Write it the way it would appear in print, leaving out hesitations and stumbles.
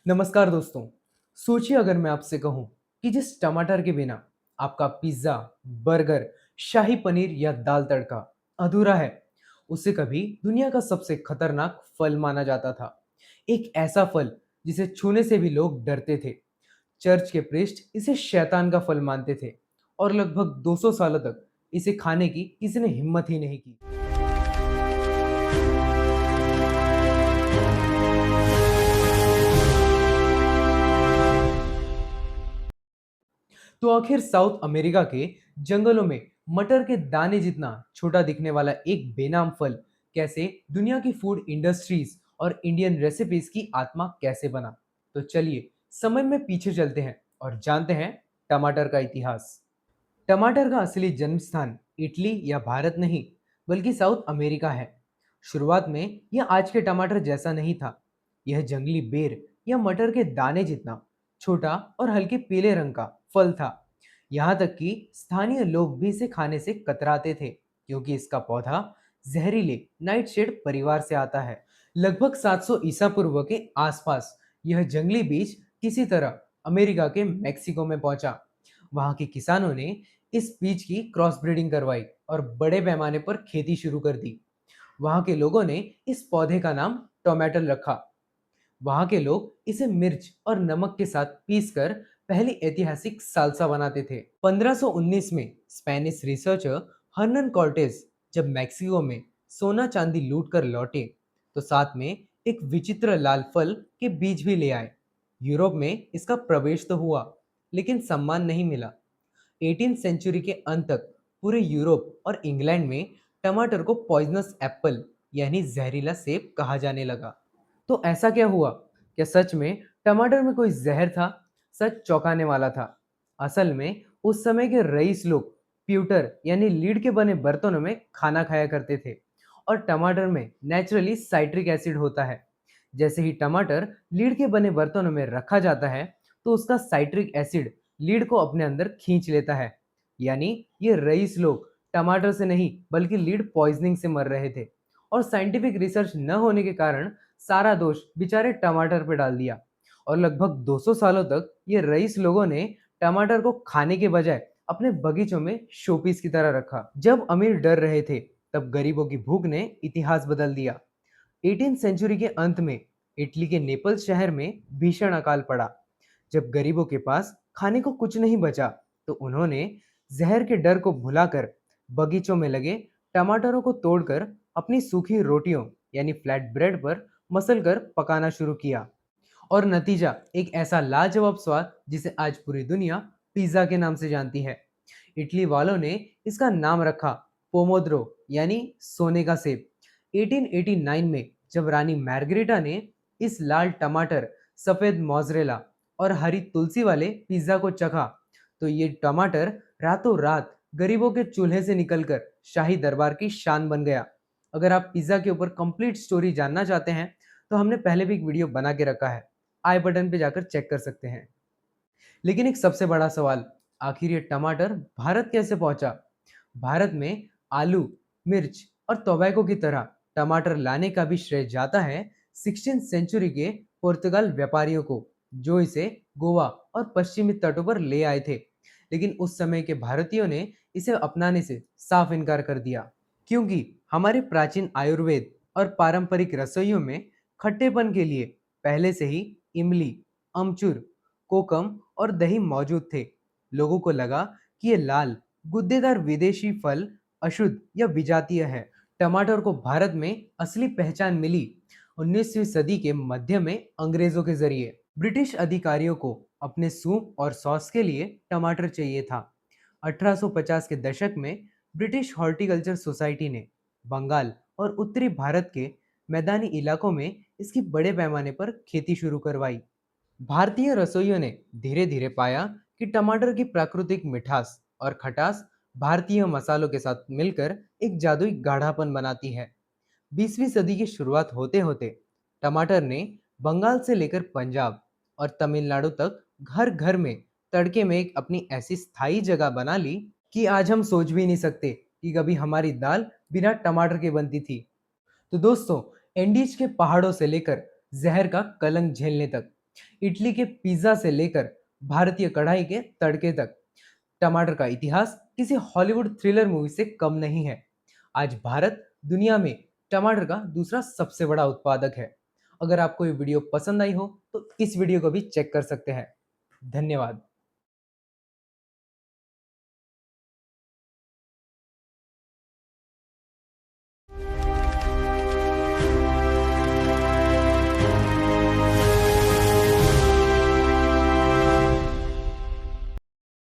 नमस्कार दोस्तों। सोचिए अगर मैं आपसे कहूं कि जिस टमाटर के बिना आपका पिज्जा, बर्गर, शाही पनीर या दाल तड़का अधूरा है, उसे कभी दुनिया का सबसे खतरनाक फल माना जाता था। एक ऐसा फल जिसे छूने से भी लोग डरते थे। चर्च के प्रीस्ट इसे शैतान का फल मानते थे और लगभग 200 सालों तक इसे खाने की किसी ने हिम्मत ही नहीं की। तो आखिर साउथ अमेरिका के जंगलों में मटर के दाने जितना छोटा दिखने वाला एक बेनाम फल कैसे दुनिया की फूड इंडस्ट्रीज और इंडियन रेसिपीज की आत्मा कैसे बना। तो चलिए समय में पीछे चलते हैं और जानते हैं टमाटर का इतिहास। टमाटर का असली जन्म स्थान इटली या भारत नहीं बल्कि साउथ अमेरिका है। शुरुआत में यह आज के टमाटर जैसा नहीं था। यह जंगली बेर या मटर के दाने जितना छोटा और हल्के पीले रंग का फल था। यहाँ तक कि स्थानीय लोग भी इसे खाने से कतराते थे क्योंकि इसका पौधा जहरीले नाइटशेड परिवार से आता है। लगभग 700 ईसा पूर्व के आसपास यह जंगली बीज किसी तरह अमेरिका के मेक्सिको में पहुंचा। वहां के किसानों ने इस बीज की क्रॉस ब्रीडिंग करवाई और बड़े पैमाने पर खेती शुरू कर दी। वहां के लोगों ने इस पौधे का नाम टोमेटल रखा। वहां के लोग इसे मिर्च और नमक के साथ पीसकर पहली ऐतिहासिक सालसा बनाते थे। 1519 में स्पेनिश रिसर्चर हर्नन कॉर्टेज जब मैक्सिको में सोना चांदी लूट कर लौटे तो साथ में एक विचित्र लाल फल के बीज भी ले आए। यूरोप में इसका प्रवेश तो हुआ लेकिन सम्मान नहीं मिला। 18 सेंचुरी के अंत तक पूरे यूरोप और इंग्लैंड में टमाटर को पॉइजनस एप्पल यानी जहरीला सेब कहा जाने लगा। तो ऐसा क्या हुआ? क्या सच में टमाटर में कोई जहर था? सच चौंकाने वाला था। असल में उस समय के रईस लोग प्यूटर यानी लीड के बने बर्तनों में खाना खाया करते थे और टमाटर में नेचुरली साइट्रिक एसिड होता है। जैसे ही टमाटर लीड के बने बर्तनों में रखा जाता है तो उसका साइट्रिक एसिड लीड को अपने अंदर खींच लेता है। यानी ये रईस लोग टमाटर से नहीं बल्कि लीड पॉइजनिंग से मर रहे थे और साइंटिफिक रिसर्च न होने के कारण सारा दोष बेचारे टमाटर पे डाल दिया। और लगभग 200 सालों तक ये रईस लोगों ने टमाटर को खाने के बजाय अपने बगीचों में शोपीस की तरह रखा। जब अमीर डर रहे थे तब गरीबों की भूख ने इतिहास बदल दिया। 18 सेंचुरी के अंत में इटली के नेपल्स शहर में भीषण अकाल पड़ा। जब गरीबों के पास खाने को कुछ नहीं बचा तो उन्होंने जहर के डर को भुलाकर बगीचों में लगे टमाटरों को तोड़कर अपनी सूखी रोटियों यानी फ्लैट ब्रेड पर मसलकर पकाना शुरू किया। और नतीजा एक ऐसा लाजवाब स्वाद जिसे आज पूरी दुनिया पिज्जा के नाम से जानती है। इटली वालों ने इसका नाम रखा पोमोद्रो यानी सोने का सेब। 1889 में जब रानी मार्गरेटा ने इस लाल टमाटर, सफेद मोज़रेला और हरी तुलसी वाले पिज्जा को चखा तो ये टमाटर रातों रात गरीबों के चूल्हे से निकलकर शाही दरबार की शान बन गया। अगर आप पिज्जा के ऊपर कंप्लीट स्टोरी जानना चाहते हैं तो हमने पहले भी एक वीडियो बना के रखा है, आई बटन पे जाकर चेक कर सकते हैं। लेकिन एक सबसे बड़ा सवाल, आखिर ये टमाटर भारत कैसे पहुंचा? भारत में आलू, मिर्च और टोबैको की तरह टमाटर लाने का भी श्रेय जाता है 16th सेंचुरी के पुर्तगाल व्यापारियों को, जो इसे गोवा और पश्चिमी तटों पर ले आए थे। लेकिन उस समय के भारतीयों ने इसे अपनाने से साफ इनकार कर दिया क्योंकि हमारे प्राचीन आयुर्वेद और पारंपरिक रसोइयों में खट्टेपन के लिए पहले से ही इमली, अमचूर, कोकम और दही मौजूद थे। लोगों को लगा कि ये लाल गुद्देदार विदेशी फल अशुद्ध या विजातीय है। टमाटर को भारत में असली पहचान मिली 19वीं सदी के मध्य में अंग्रेजों के जरिए। ब्रिटिश अधिकारियों को अपने सूप और सॉस के लिए टमाटर चाहिए था। 1850 के दशक में ब्रिटिश हॉर्टिकल्चर सोसाइटी ने बंगाल और उत्तरी भारत के मैदानी इलाकों में इसकी बड़े पैमाने पर खेती शुरू करवाई। भारतीय रसोइयों ने धीरे धीरे पाया कि टमाटर की प्राकृतिक मिठास और खटास भारतीय मसालों के साथ मिलकर एक जादुई गाढ़ापन बनाती है। 20वीं सदी की शुरुआत होते होते टमाटर ने बंगाल से लेकर पंजाब और तमिलनाडु तक घर घर में तड़के में एक अपनी ऐसी स्थायी जगह बना ली कि आज हम सोच भी नहीं सकते कि कभी हमारी दाल बिना टमाटर के बनती थी। तो दोस्तों, एंडीज के पहाड़ों से लेकर जहर का कलंक झेलने तक इटली के पिज्जा से लेकर भारतीय कढ़ाई के तड़के तक, टमाटर का इतिहास किसी हॉलीवुड थ्रिलर मूवी से कम नहीं है। आज भारत दुनिया में टमाटर का दूसरा सबसे बड़ा उत्पादक है। अगर आपको ये वीडियो पसंद आई हो तो इस वीडियो को भी चेक कर सकते हैं। धन्यवाद।